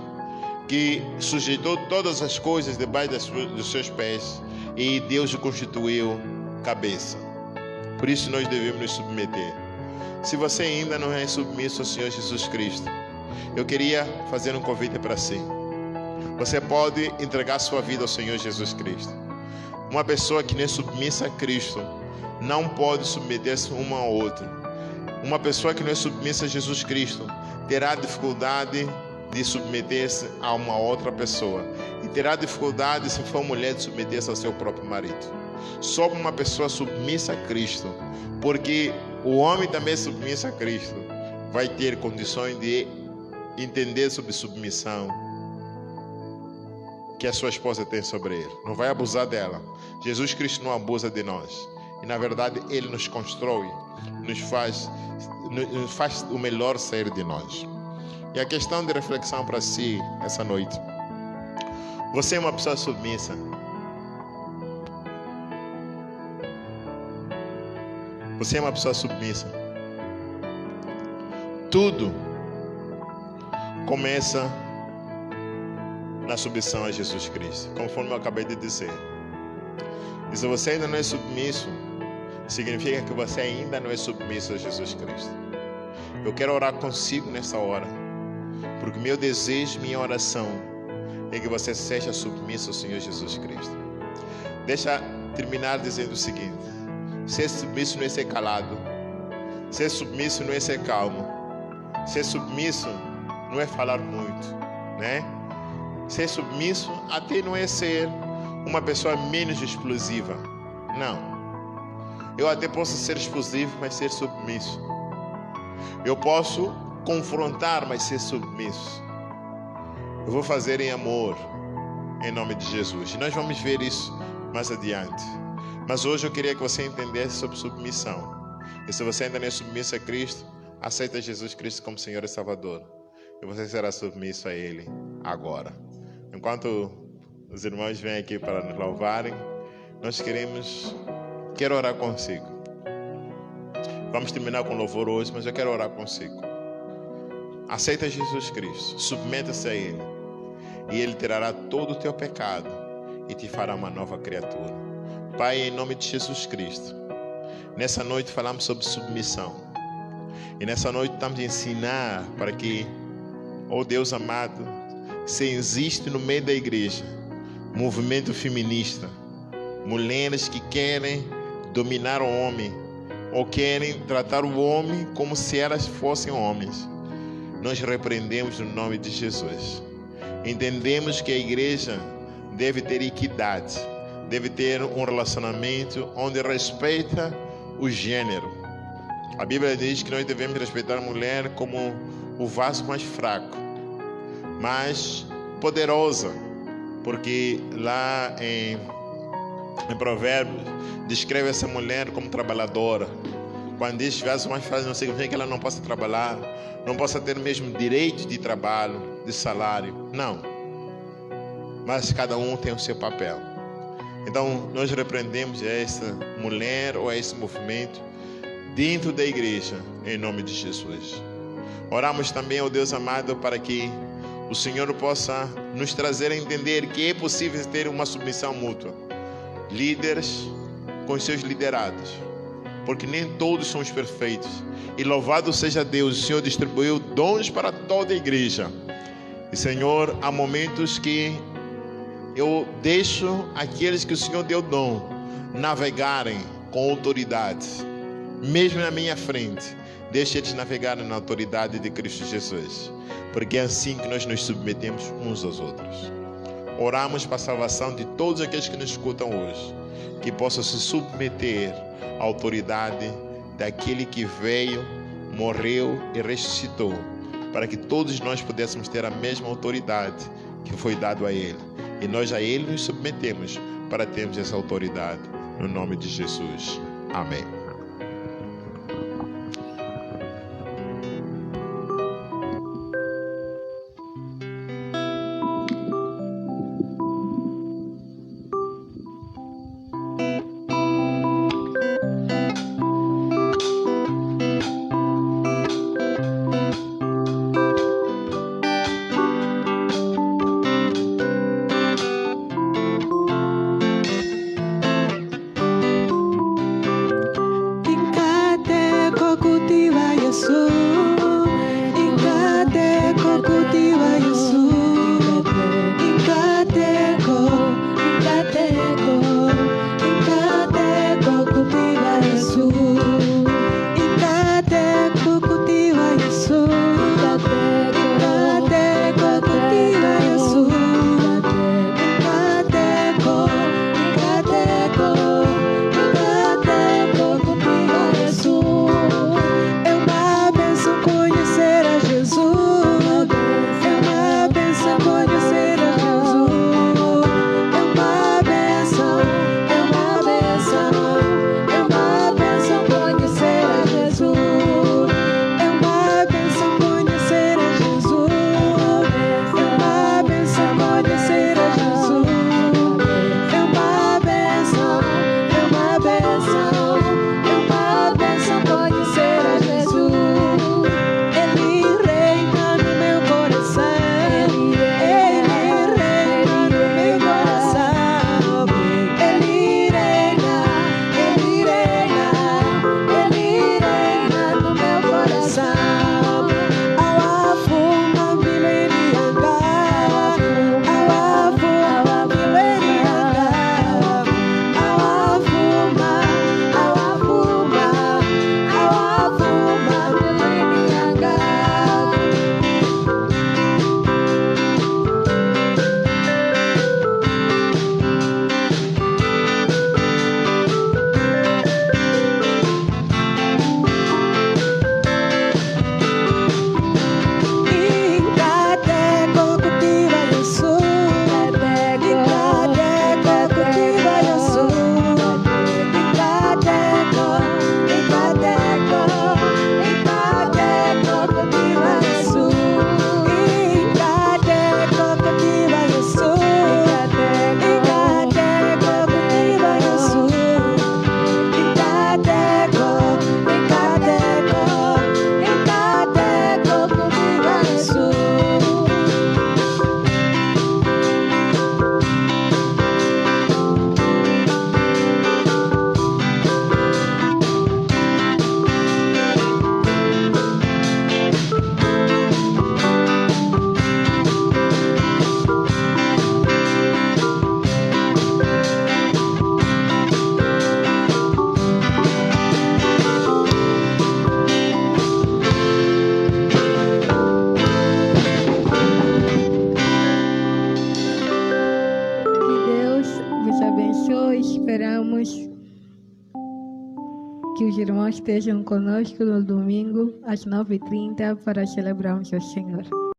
que sujeitou todas as coisas debaixo dos seus pés, e Deus o constituiu cabeça. Por isso nós devemos nos submeter. Se você ainda não é submisso ao Senhor Jesus Cristo, eu queria fazer um convite para si. Você pode entregar sua vida ao Senhor Jesus Cristo. Uma pessoa que não é submissa a Cristo não pode submeter-se uma a outra. Uma pessoa que não é submissa a Jesus Cristo terá dificuldade de submeter-se a uma outra pessoa, e terá dificuldade, se for mulher, de submeter-se ao seu próprio marido. Só uma pessoa submissa a Cristo, porque o homem também submisso a Cristo vai ter condições de entender sobre submissão que a sua esposa tem sobre ele. Não vai abusar dela. Jesus Cristo não abusa de nós. E na verdade Ele nos constrói, nos faz o melhor sair de nós. E a questão de reflexão para si essa noite: você é uma pessoa submissa? Você é uma pessoa submissa? Tudo começa na submissão a Jesus Cristo, conforme eu acabei de dizer. E se você ainda não é submisso, significa que você ainda não é submisso a Jesus Cristo. Eu quero orar consigo nessa hora, porque meu desejo, minha oração é que você seja submisso ao Senhor Jesus Cristo. Deixa terminar dizendo o seguinte: ser submisso não é ser calado, ser submisso não é ser calmo, ser submisso não é falar muito, né? Ser submisso até não é ser uma pessoa menos explosiva, Não. Eu até posso ser explosivo, mas ser submisso. Eu posso confrontar, mas ser submisso. Eu vou fazer em amor, em nome de Jesus. E nós vamos ver isso mais adiante. Mas hoje eu queria que você entendesse sobre submissão. E se você ainda não é submisso a Cristo, aceita Jesus Cristo como Senhor e Salvador. E você será submisso a Ele agora. Enquanto os irmãos vêm aqui para nos louvarem, quero orar consigo. Vamos terminar com louvor hoje, mas eu quero orar consigo. Aceita Jesus Cristo, submeta-se a Ele, e Ele tirará todo o teu pecado e te fará uma nova criatura. Pai, em nome de Jesus Cristo, nessa noite falamos sobre submissão, e nessa noite estamos a ensinar para que, oh Deus amado, se existe no meio da igreja movimento feminista, mulheres que querem dominar o homem, ou querem tratar o homem como se elas fossem homens, nós repreendemos no nome de Jesus. Entendemos que a igreja deve ter equidade, deve ter um relacionamento onde respeita o gênero. A Bíblia diz que nós devemos respeitar a mulher como o vaso mais fraco, mas poderosa, porque lá em Provérbios descreve essa mulher como trabalhadora. Quando diz vaso mais fraco, não significa que ela não possa trabalhar, não possa ter o mesmo direito de trabalho, de salário, não. Mas cada um tem o seu papel. Então nós repreendemos essa mulher ou esse movimento dentro da igreja, em nome de Jesus. Oramos também ao Deus amado para que o Senhor possa nos trazer a entender que é possível ter uma submissão mútua. Líderes com os seus liderados, porque nem todos somos perfeitos. E louvado seja Deus, o Senhor distribuiu dons para toda a igreja. E Senhor, há momentos que eu deixo aqueles que o Senhor deu dom navegarem com autoridade, mesmo na minha frente. Deixe eles navegarem na autoridade de Cristo Jesus, porque é assim que nós nos submetemos uns aos outros. Oramos para a salvação de todos aqueles que nos escutam hoje, que possam se submeter à autoridade daquele que veio, morreu e ressuscitou, para que todos nós pudéssemos ter a mesma autoridade que foi dado a Ele. E nós a Ele nos submetemos para termos essa autoridade, no nome de Jesus. Amém.
É uma bênção
irmãos estejam conosco no domingo às 9h30 para celebrarmos o Senhor.